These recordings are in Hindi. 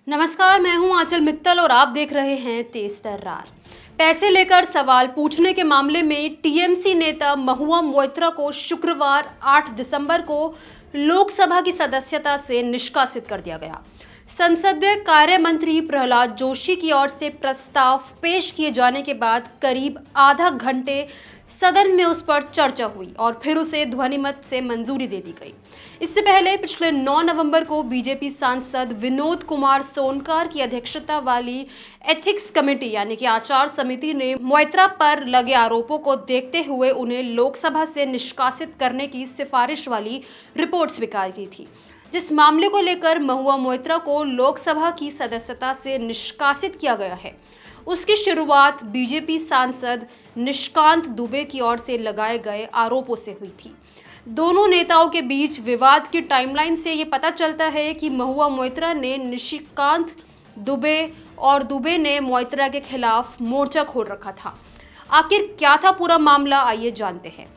नमस्कार, मैं हूं आंचल मित्तल और आप देख रहे हैं तेज तर्रार। पैसे लेकर सवाल पूछने के मामले में टीएमसी नेता महुआ मोइत्रा को शुक्रवार 8 दिसंबर को लोकसभा की सदस्यता से निष्कासित कर दिया गया। संसदीय कार्य मंत्री प्रहलाद जोशी की ओर से प्रस्ताव पेश किए जाने के बाद करीब आधा घंटे सदन में उस पर चर्चा हुई और फिर उसे ध्वनिमत से मंजूरी दे दी गई। इससे पहले पिछले 9 नवंबर को बीजेपी सांसद विनोद कुमार सोनकर की अध्यक्षता वाली एथिक्स कमेटी यानी कि आचार समिति ने मोइत्रा पर लगे आरोपों को देखते हुए उन्हें लोकसभा से निष्कासित करने की सिफारिश वाली रिपोर्ट स्वीकार की थी। जिस मामले को लेकर महुआ मोइत्रा को लोकसभा की सदस्यता से निष्कासित किया गया है, उसकी शुरुआत बीजेपी सांसद निशिकांत दुबे की ओर से लगाए गए आरोपों से हुई थी। दोनों नेताओं के बीच विवाद की टाइमलाइन से ये पता चलता है कि महुआ मोइत्रा ने निशिकांत दुबे और दुबे ने मोइत्रा के खिलाफ मोर्चा खोल रखा था। आखिर क्या था पूरा मामला, आइए जानते हैं।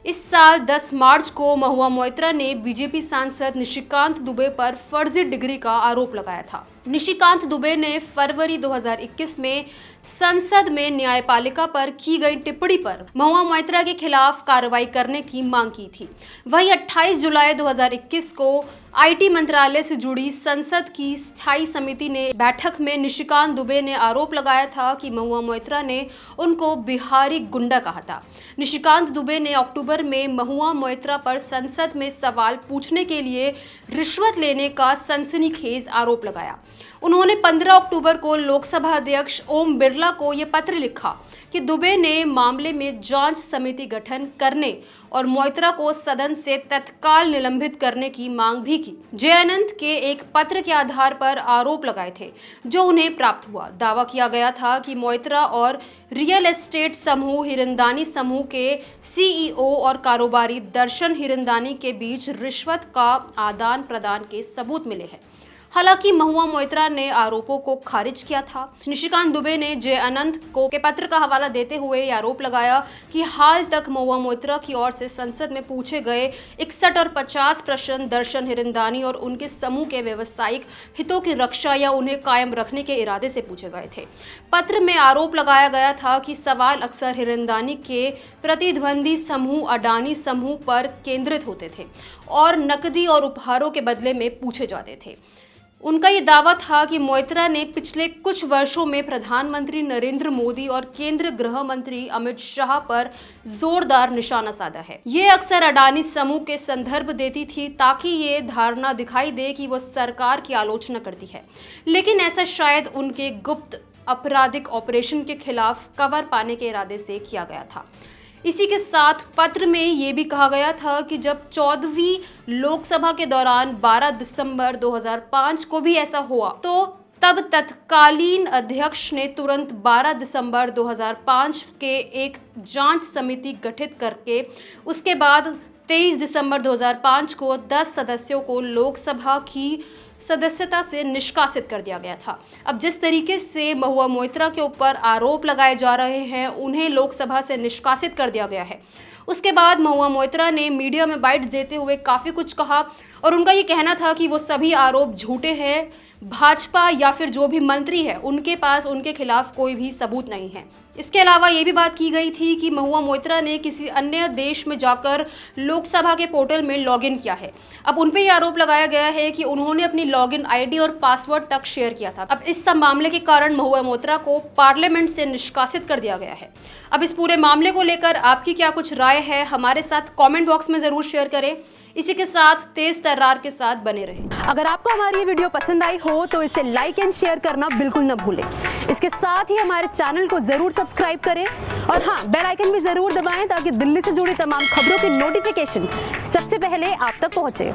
इस साल 10 मार्च को महुआ मोइत्रा ने बीजेपी सांसद निशिकांत दुबे पर फर्जी डिग्री का आरोप लगाया था। निशिकांत दुबे ने फरवरी 2021 में संसद में न्यायपालिका पर की गई टिप्पणी पर महुआ मोइत्रा के खिलाफ कार्रवाई करने की मांग की थी। वहीं 28 जुलाई 2021 को आईटी मंत्रालय से जुड़ी संसद की स्थायी समिति ने बैठक में निशिकांत दुबे ने आरोप लगाया था कि महुआ मोइत्रा ने उनको बिहारी गुंडा कहा था। निशिकांत दुबे ने अक्टूबर में महुआ मोइत्रा पर संसद में सवाल पूछने के लिए रिश्वत लेने का सनसनीखेज आरोप लगाया। उन्होंने 15 अक्टूबर को लोकसभा अध्यक्ष ओम बिरला को ये पत्र लिखा कि दुबे ने मामले में जांच समिति गठन करने और मोइत्रा को सदन से तत्काल निलंबित करने की मांग भी की। जयानंद के एक पत्र के आधार पर आरोप लगाए थे जो उन्हें प्राप्त हुआ। दावा किया गया था कि मोइत्रा और रियल एस्टेट समूह हिरनदानी समूह के सीईओ और कारोबारी दर्शन हिरनदानी के बीच रिश्वत का आदान प्रदान के सबूत मिले हैं। हालांकि महुआ मोइत्रा ने आरोपों को खारिज किया था। निशिकांत दुबे ने जयानंद को के पत्र का हवाला देते हुए ये आरोप लगाया कि हाल तक महुआ मोइत्रा की ओर से संसद में पूछे गए 61 और 50 प्रश्न दर्शन हिरनदानी और उनके समूह के व्यावसायिक हितों की रक्षा या उन्हें कायम रखने के इरादे से पूछे गए थे। पत्र में आरोप लगाया गया था कि सवाल अक्सर हिरनदानी के प्रतिद्वंदी समूह अडानी समूह पर केंद्रित होते थे और नकदी और उपहारों के बदले में पूछे जाते थे। उनका ये दावा था कि मोइत्रा ने पिछले कुछ वर्षों में प्रधानमंत्री नरेंद्र मोदी और केंद्रीय गृह मंत्री अमित शाह पर जोरदार निशाना साधा है। ये अक्सर अडानी समूह के संदर्भ देती थी ताकि ये धारणा दिखाई दे कि वो सरकार की आलोचना करती है, लेकिन ऐसा शायद उनके गुप्त आपराधिक ऑपरेशन के खिलाफ कवर पाने के इरादे से किया गया था। इसी के साथ पत्र में ये भी कहा गया था कि जब 14वीं लोकसभा के दौरान 12 दिसंबर 2005 को भी ऐसा हुआ तो तब तत्कालीन अध्यक्ष ने तुरंत 12 दिसंबर 2005 के एक जांच समिति गठित करके उसके बाद 23 दिसंबर 2005 को 10 सदस्यों को लोकसभा की सदस्यता से निष्कासित कर दिया गया था। अब जिस तरीके से महुआ मोइत्रा के ऊपर आरोप लगाए जा रहे हैं, उन्हें लोकसभा से निष्कासित कर दिया गया है। उसके बाद महुआ मोइत्रा ने मीडिया में बाइट्स देते हुए काफ़ी कुछ कहा और उनका ये कहना था कि वो सभी आरोप झूठे हैं। भाजपा या फिर जो भी मंत्री है उनके पास उनके खिलाफ कोई भी सबूत नहीं है। इसके अलावा ये भी बात की गई थी कि महुआ मोइत्रा ने किसी अन्य देश में जाकर लोकसभा के पोर्टल में लॉगिन किया है। अब उन पे ये आरोप लगाया गया है कि उन्होंने अपनी लॉगिन आईडी और पासवर्ड तक शेयर किया था। अब इस सब मामले के कारण महुआ मोइत्रा को पार्लियामेंट से निष्कासित कर दिया गया है। अब इस पूरे मामले को लेकर आपकी क्या कुछ राय है, हमारे साथ कॉमेंट बॉक्स में ज़रूर शेयर करें। इसी के साथ तेज तर्रार के साथ बने रहें। अगर आपको हमारी ये वीडियो पसंद आई हो तो इसे लाइक एंड शेयर करना बिल्कुल न भूलें। इसके साथ ही हमारे चैनल को जरूर सब्सक्राइब करें और हाँ, बेल आइकन भी जरूर दबाएं ताकि दिल्ली से जुड़ी तमाम खबरों की नोटिफिकेशन सबसे पहले आप तक पहुंचे।